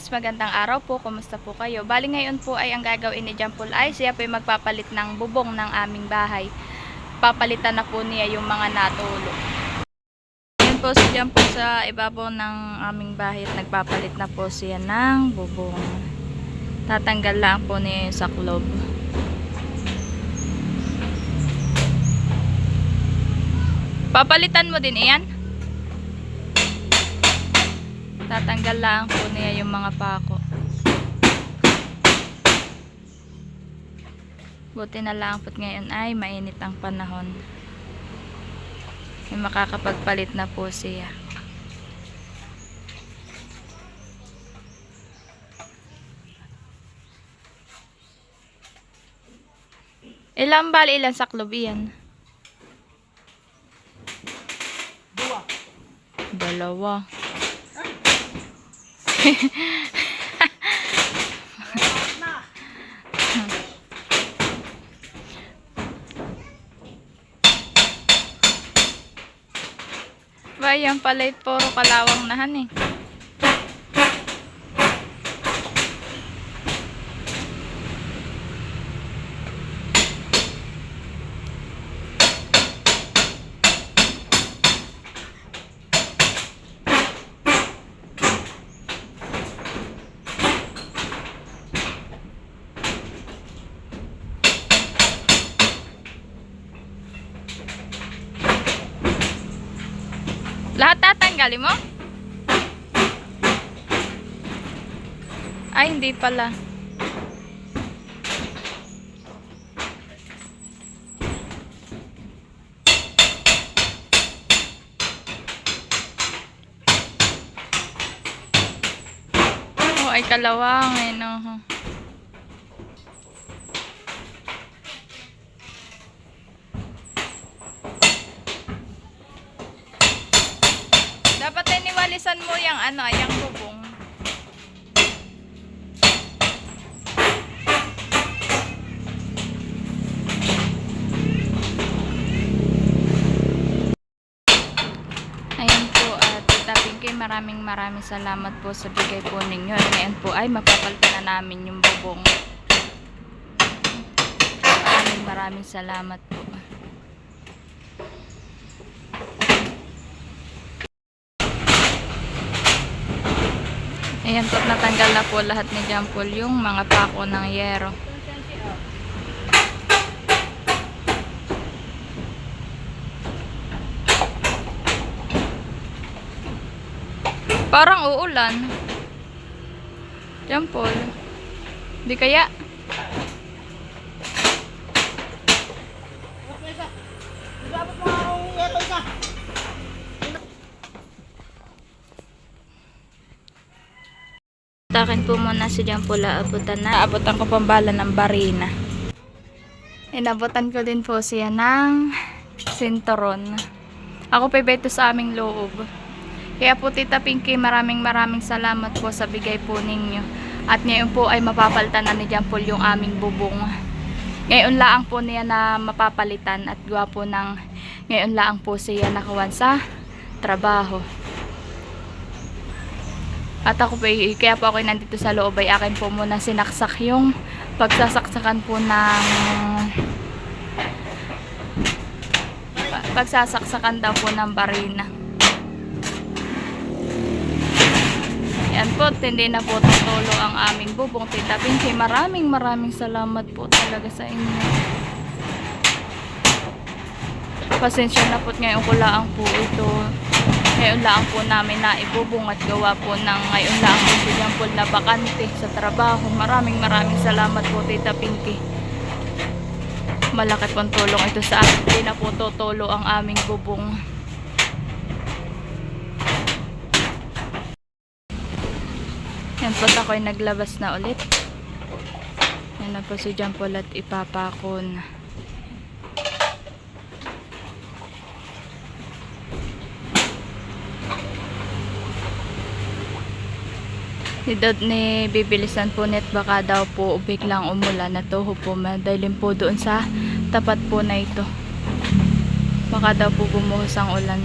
guys, magandang araw po. Kumusta po kayo? Bali ngayon po ay ang gagawin ni Jampol ay siya po ay magpapalit ng bubong ng aming bahay. Papalitan na po niya yung mga natulo. Ngayon po si Jampol sa ibabaw ng aming bahay at nagpapalit na po siya ng bubong. Tatanggal lang po niya yung saklob. Papalitan mo din iyan? Tatanggal lang po niya yung mga pako. Buti na lang po ngayon ay mainit ang panahon. May makakapagpalit na po siya. Ilang saklob iyan? Dalawa. Ba, yan pala puro kalawang nahan eh. Lahat tatanggalin mo? Ay, hindi pala. Oh, ay kalawang eh, no. Dapat ay niwalisan mo yung ano, yung bubong. Ayan po, Tita Pinky, maraming salamat po sa bigay po ninyo. Ngayon po ay mapapalitan na namin yung bubong. Maraming salamat po. Ayan po, natanggal na po lahat ni Jampol yung mga pako ng yero. Parang uulan. Jampol. Di kaya? Takin po muna si Jampol, abutan ko pambala ng barina. Inabutan ko din po siya ng sinturon. Ako pa ito sa aming loob. Kaya po Tita Pinky, maraming salamat po sa bigay po ninyo. At ngayon po ay mapapalitan na ni Jampol yung aming bubong. Ngayon lang po niya na mapapalitan at gawa po ng ngayon lang po siya nakawan sa trabaho. At ako po, kaya po ako nandito sa loob ay akin po muna sinaksak yung pagsasaksakan po ng pagsasaksakan daw po ng barina. Yan po, hindi na po tutulo ang aming bubong. Tita Pinky, maraming salamat po talaga sa inyo. Pasensya na po ngayon ko lang po ito. Ngayon lang po namin na ibubong at gawa po ng ngayon lang po si Jampol na bakante sa trabaho. Maraming salamat po Tita Pinky. Malaki pong tulong ito sa akin. Hindi na po tutulo ang aming bubong. Yan po, ako'y naglabas na ulit. Yan na po si Jampol at ipapakon. Ni bibilisan po net baka daw po biglang umulan na to po madalim po doon sa tapat po na ito. Baka daw po bumuhos ang ulan.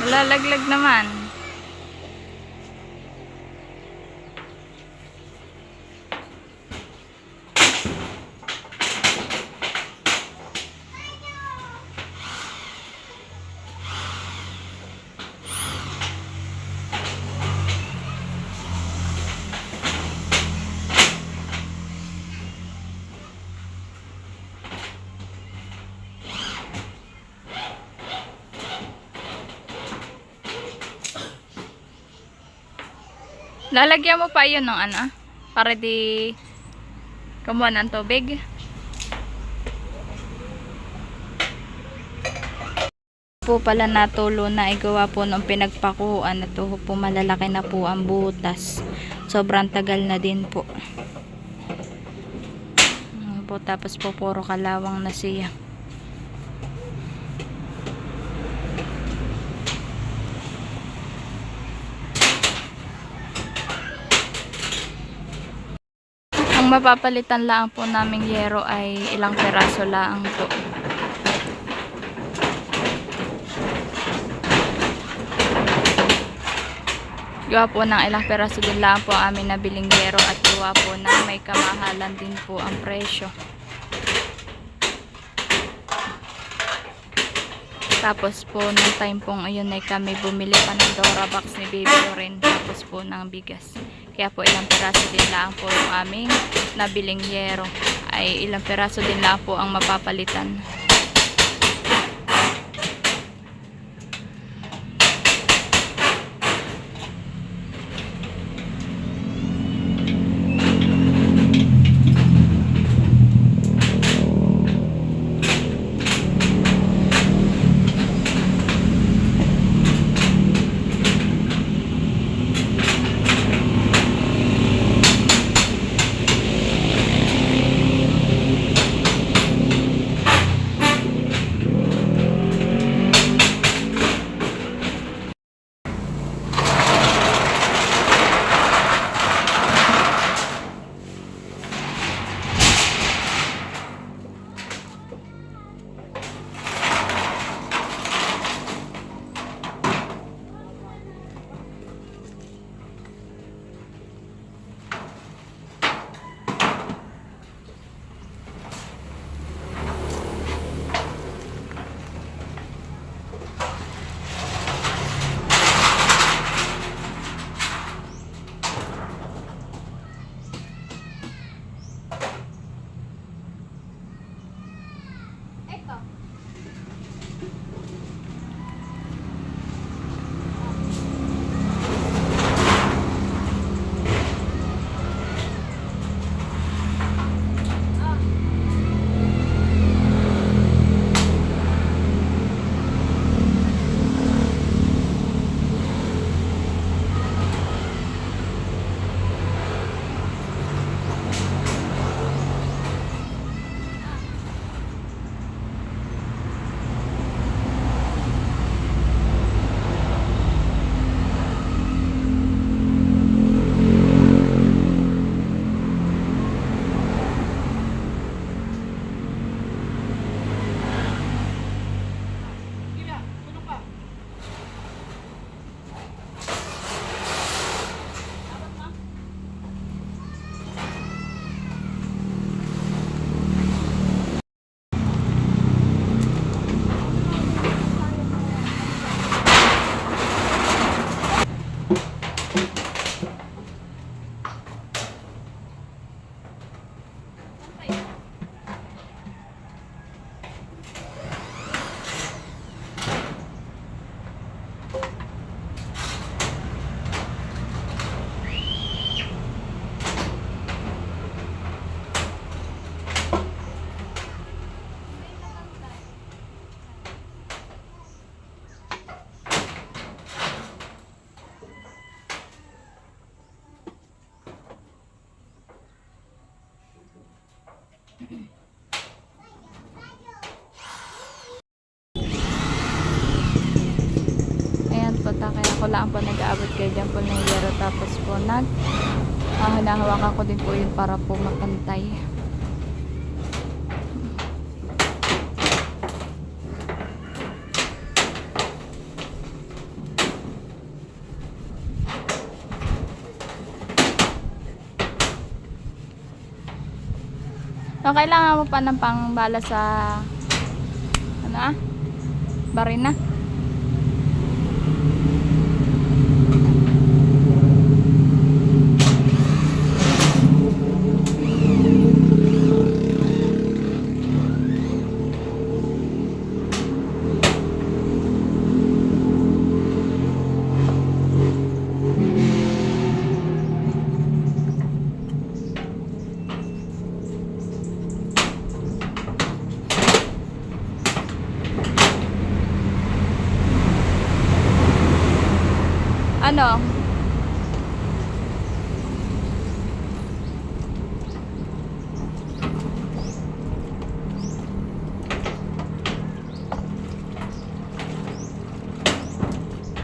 Nalalaglag naman. Lalagyan mo pa yun ng ano, para di kumuha ng tubig. Po pala natulo na igawa po nung pinagpakuan na to po, malalaki na po ang butas. Sobrang tagal na din po. Po tapos po puro kalawang na siya. Ang mapapalitan lang po naming yero ay ilang peraso lang po. Gawa po ng ilang peraso din lang po amin nabiling yero at gawa po na may kamahalan din po ang presyo. Tapos po nung time pong ayun ay kami bumili pa ng Dora box ni Baby Loren, tapos po ng bigas. Kaya po ilang peraso din lang po yung aming nabiling yero, ay ilang peraso din lang po ang mapapalitan. Ayan po ta, kaya ko lang po nag-aabot kayo dyan po ng yero, tapos po hinahawakan ko din po yun para po mapantay. So, kailangan mo pa ng pangbala sa ano barina. Ano?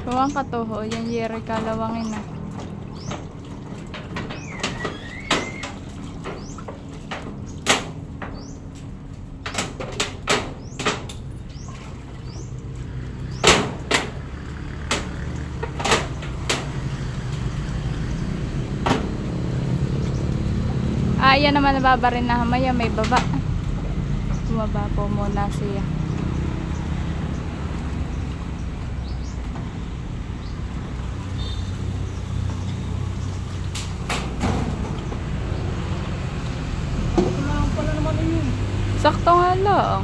Kuwang katuho, yung yeri kalawangin na. Yan naman nababarin na hamaya, may baba. Bumaba po muna siya. Sakto nga lang.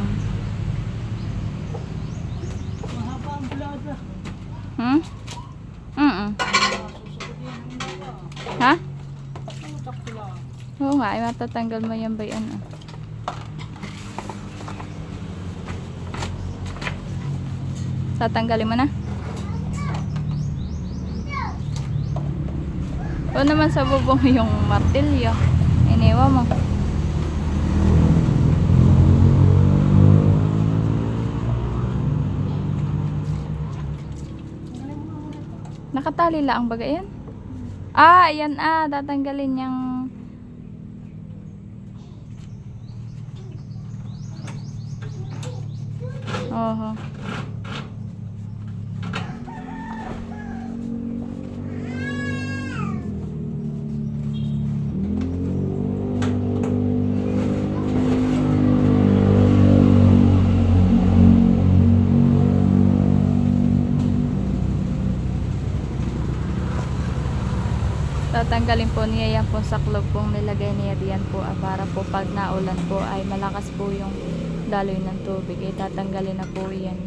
Mahaba ang bulada. Hmm? Ha? Sakto lang. Oo nga, ay matatanggal mo yan ba yan? Tatanggalin mo na? O naman sa bubong yung martilyo. Iniwa mo. Nakatali lang baga yan? Ayan tatanggalin yung oho. Tatanggalin po niya yan po sa club pong nilagay niya diyan po para po pag naulan po ay malakas po yung daloy ng tubig. Tatanggalin na po yan.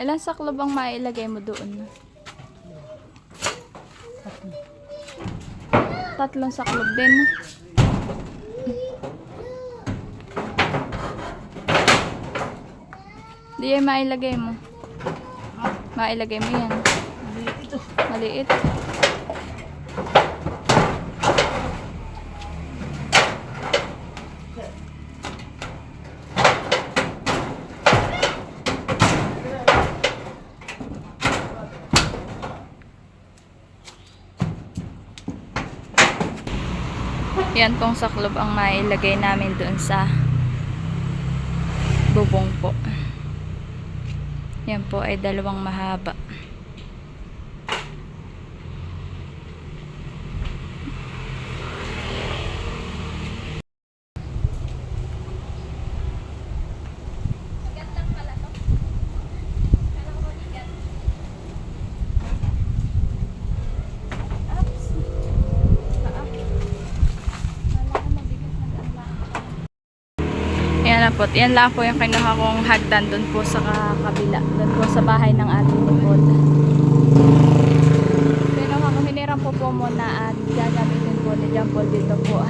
Ilan saklob ang mailagay mo doon? Tatlong saklob din. Di yan mailagay mo. Mailagay mo yan. Maliit ito. Maliit. Yan pong saklob ang mailagay namin doon sa bubong po. Yan po ay dalawang mahaba. Yan na po. Yan lang po yung kinuha kong hagdan doon po sa kabila. Doon po sa bahay ng ating lingkod. Kinuha ko, hiniram po muna at gagamitin po ni John Paul dito po.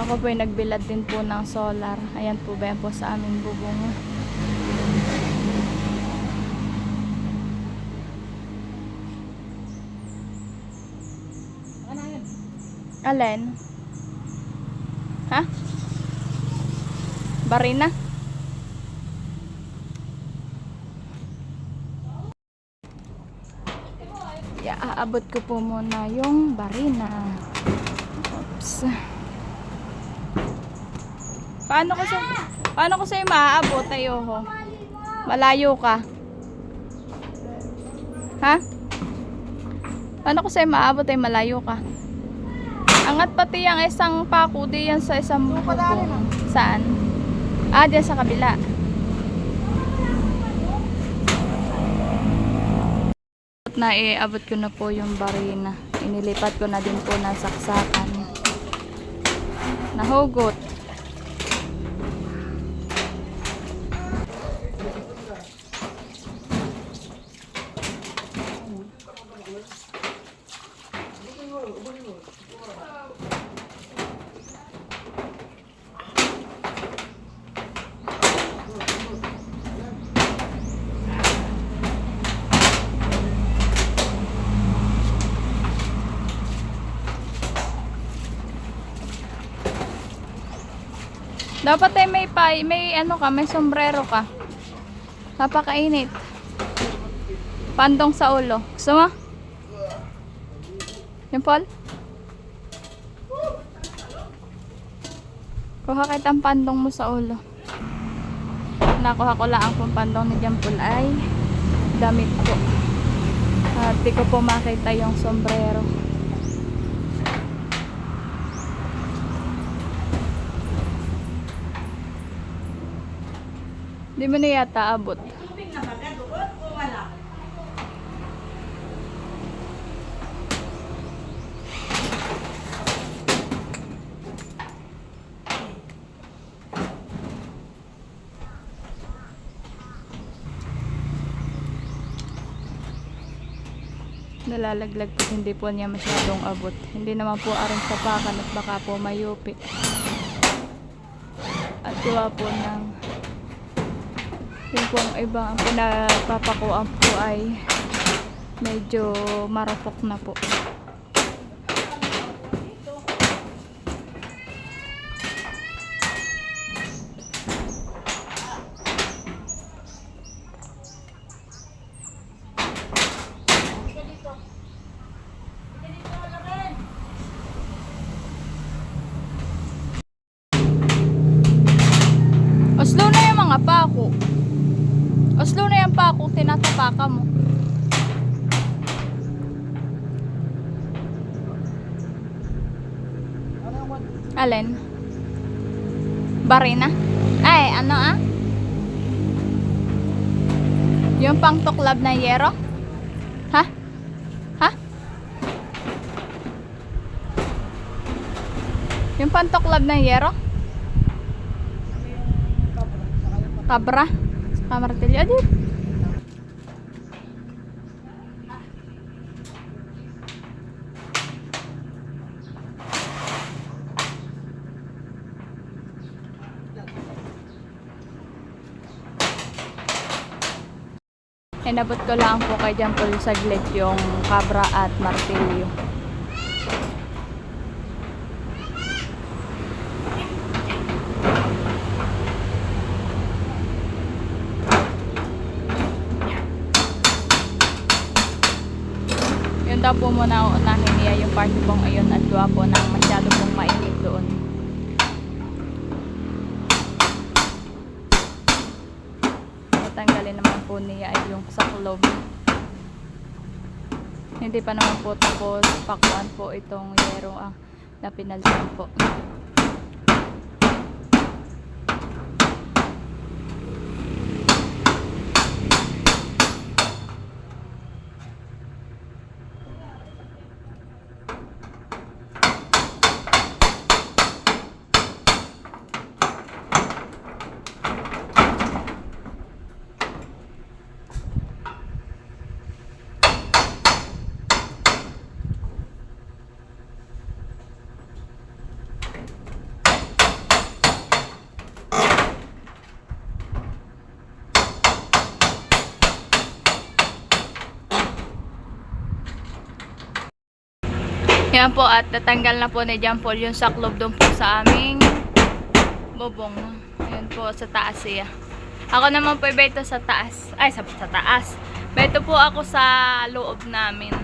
Ako po ay nagbilad din po ng solar. Ayan po ba yan po sa aming bubong. Alin? Ha? Barina? Kaya aabot ko po muna yung barina. Oops. Paano ko sa'yo maaabot? Ayoko. Malayo ka. Ha? Paano ko sa'yo maaabot ay malayo ka? Angat pati yung isang pako di yan sa isang bubong. Saan? Ah, diyan sa kabila. Na iabot ko na po yung barina. Inilipat ko na din po ng saksakan. Nahugot. Dapat ay may ano ka, may sombrero ka. Napakainit. Pandong sa ulo. Gusto mo? Yung Paul? Kuha kahit ang pandong mo sa ulo. Nakuha ko lang ang pandong ni Jampol ay damit ko. At di ko po makita yung sombrero. Di mo na yata abot. Nalalaglag po, hindi po niya masyadong abot. Hindi naman po aring sapakan at baka po mayupi. At gawa po ng yung pong ibang ang pinapapakuan po ay medyo marupok na po. Oslo na yung mga pako. Oslo na yung pako, tinatapaka mo. Alin? Barina? Ay, ano ah? Yung pang tuklab na yero? Ha? Ha? Yung pang tuklab na yero? Kabra? Kamartilyo? Adit. Inabot ko lang po kay Jampol saglit yung kabra at martilyo. Yun daw po muna uunahin niya yung party pong ayun at gawa po ng masyado pong mainit doon. Tanggalin naman po niya ay yung saklob. Hindi pa naman po tapos pakuan po itong yero na pinalsan po. Yan po at natanggal na po ni Jampol yung saklob doon po sa aming bubong. Ayan po sa taas siya. Ako naman po beto sa taas. Ay, sa taas. Beto po ako sa loob namin.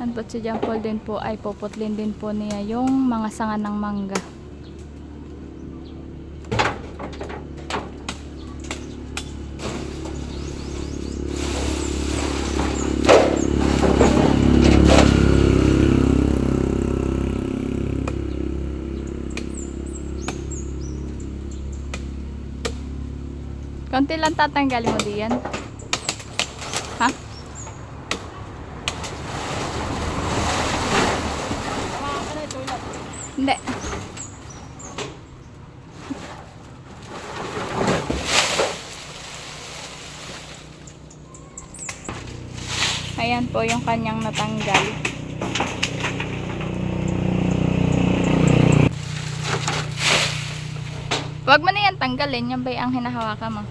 Yan po si John Paul din po ay puputlin din po niya yung mga sanga ng mangga. Konti lang tatanggalin mo diyan. Ha? Hindi. Ayan po yung kanyang natanggal. Huwag mo na yan tanggalin. Yan ba ang hinahawakan mo?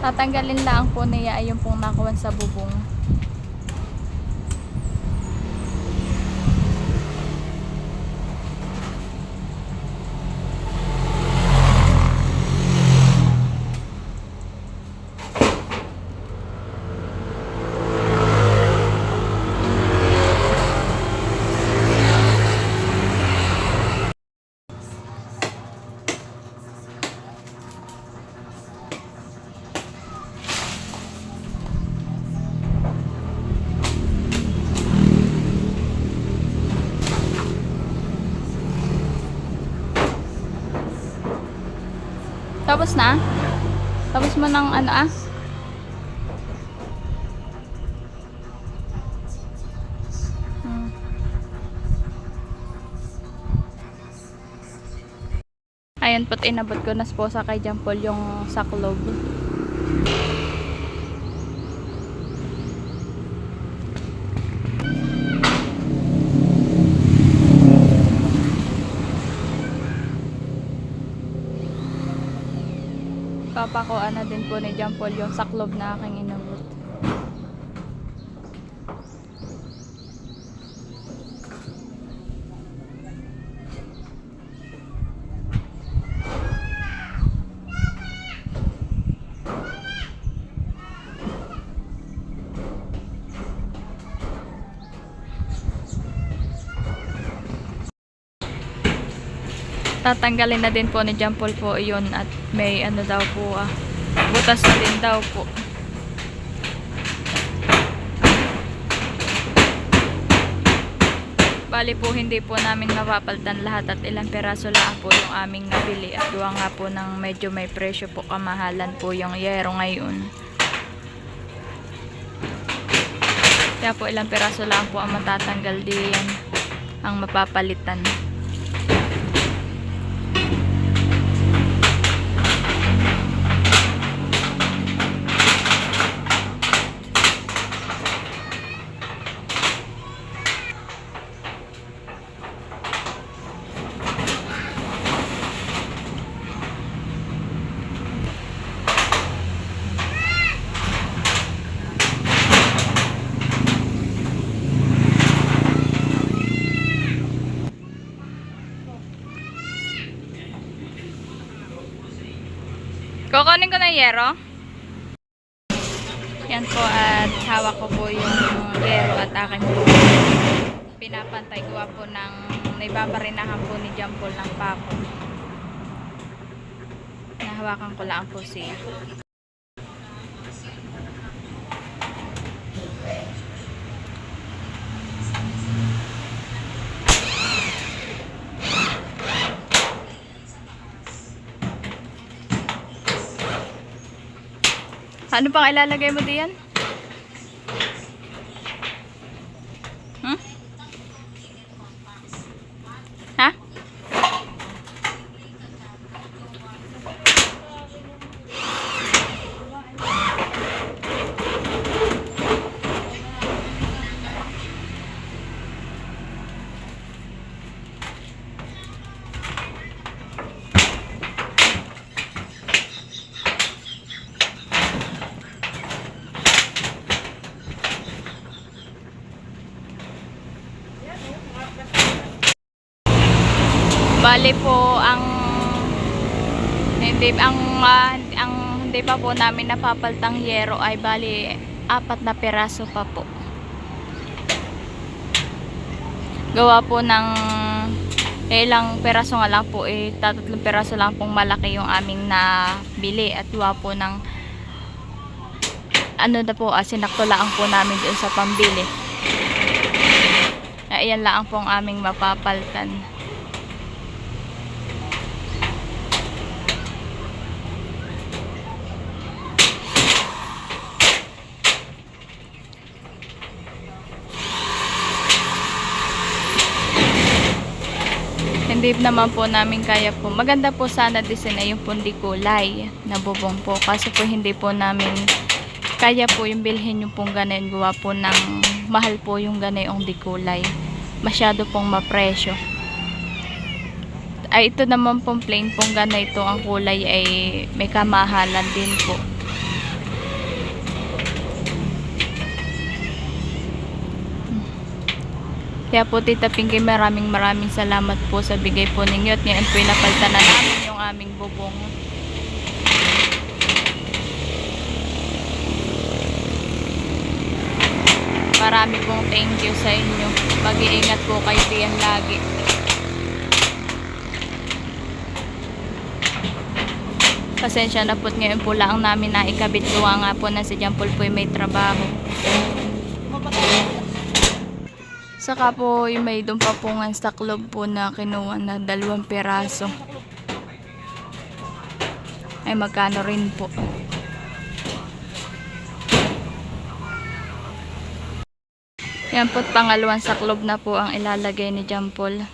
Tatanggalin lang po niya ay yung pong nakuha sa bubong. Tapos na? Tapos mo ng ano ah? Ayan po't inabot ko na po sa kay John Paul yung saklob. Papakuan na din po ni John Paul yung saklob na aking inabot. Tatanggalin na din po ni John Paul po yun at may ano daw po butas na din daw po. Bali po hindi po namin mapapalitan lahat at ilang peraso lang po yung aming nabili at gawa nga po ng medyo may presyo po, kamahalan po yung yero ngayon. Kaya po ilang peraso lang po ang matatanggal diyan ang mapapalitan. Kukunin ko na yero. Yan po at hawak ko po yung yero at aking pinapantay ko po ng naibabarinahan po ni John Paul ng pako. Nahawakan ko lang po siya. Ano pang ilalagay mo diyan? Ha? Bali po ang hindi pa po namin napapaltang yero ay bali 4 na piraso pa po. Gawa po ng ilang peraso nga lang po 3 peraso lang pong malaki yung aming nabili at gawa po ng sinakto lang po namin doon sa pambili. Ayan lang po ang aming mapapaltan. Hindi naman po namin kaya po. Maganda po sana design yung pundi kulay na bubong po. Kasi po hindi po namin kaya po yung bilhin yung pong ganun. Gawa po ng mahal po yung ganayong di kulay. Masyado pong mapresyo. Ay ito naman pong plain pong ganito ang kulay ay may kamahalan din po. Kaya po Tita Pinky, maraming salamat po sa bigay po ninyo at ngayon po napalitan na namin yung aming bubong. Marami pong thank you sa inyo. Mag-iingat po kayo diyan lagi. Pasensya na po ngayon po lang namin na ikabit gawa nga po na si Jampol po may trabaho. Saka po yung may doon pa po nga sa club po na kinuha na 2 piraso. Ay magkano rin po. Yan po pangalawang sa club na po ang ilalagay ni Jampol.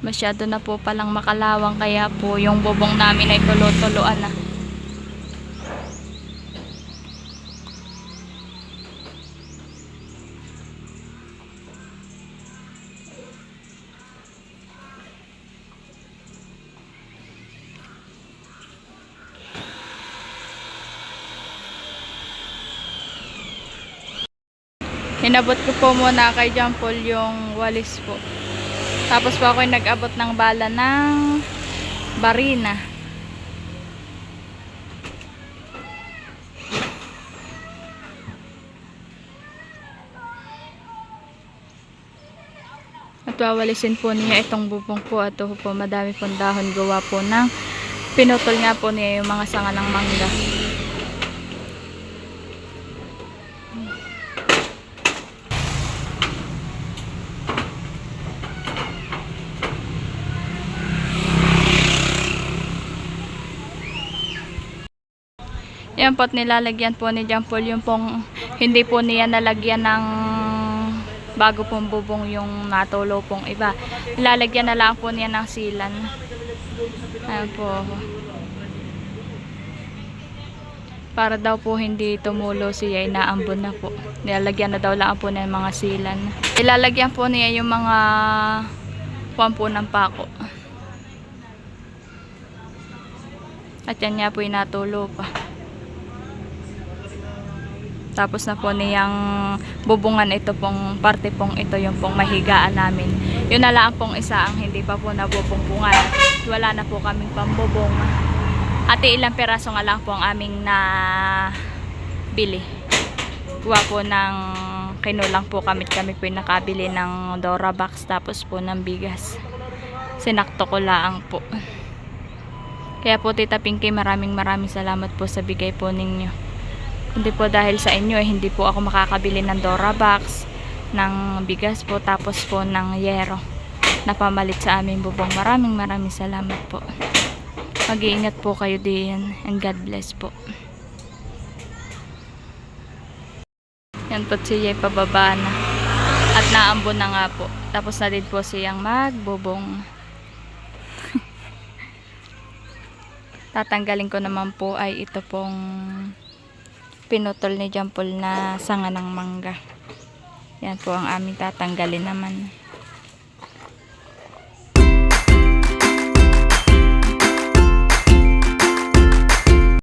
Masyado na po palang makalawang kaya po yung bubong namin ay tulo-tuloan na. Hinabot ko po muna kay Jampol yung walis po. Tapos po ako nag-abot ng bala ng barina. At wawalisin po niya itong bubong po. At ito po madami pong dahon gawa po ng pinutol nga po niya yung mga sanga ng mangga. Yan po at nilalagyan po ni Jampol yung pong hindi po niya nalagyan ng bago pong bubong yung natulo pong iba. Nilalagyan na lang po niya ng silan. Ayan po. Para daw po hindi tumulo siya ay naambon na po. Nilalagyan na daw lang po niya ng mga silan. Ilalagyan po niya yung mga pampo ng pako. At yan nga po yung natulo pa. Tapos na po niyang bubungan ito pong parte pong ito yung pong mahigaan namin. Yun na lang pong isa ang hindi pa po nabubungan. Wala na po kaming pambubong. At ilang peraso nga lang po ang aming na bili. Kuha po ng kinulang po kami po yung nakabili ng Dora box tapos po ng bigas. Sinakto ko lang po. Kaya po Tita Pinky, maraming salamat po sa bigay po ninyo. Hindi po dahil sa inyo hindi po ako makakabili ng Dora box, ng bigas po, tapos po ng yero na pamalit sa aming bubong. Maraming salamat po. Mag-iingat po kayo diyan and God bless po. Yan po siya pababa na at naambon na nga po. Tapos na din po siyang magbubong. Tatanggalin ko naman po ay ito pong pinutol ni Jampol na sanga ng mangga. Yan po ang aming tatanggalin naman.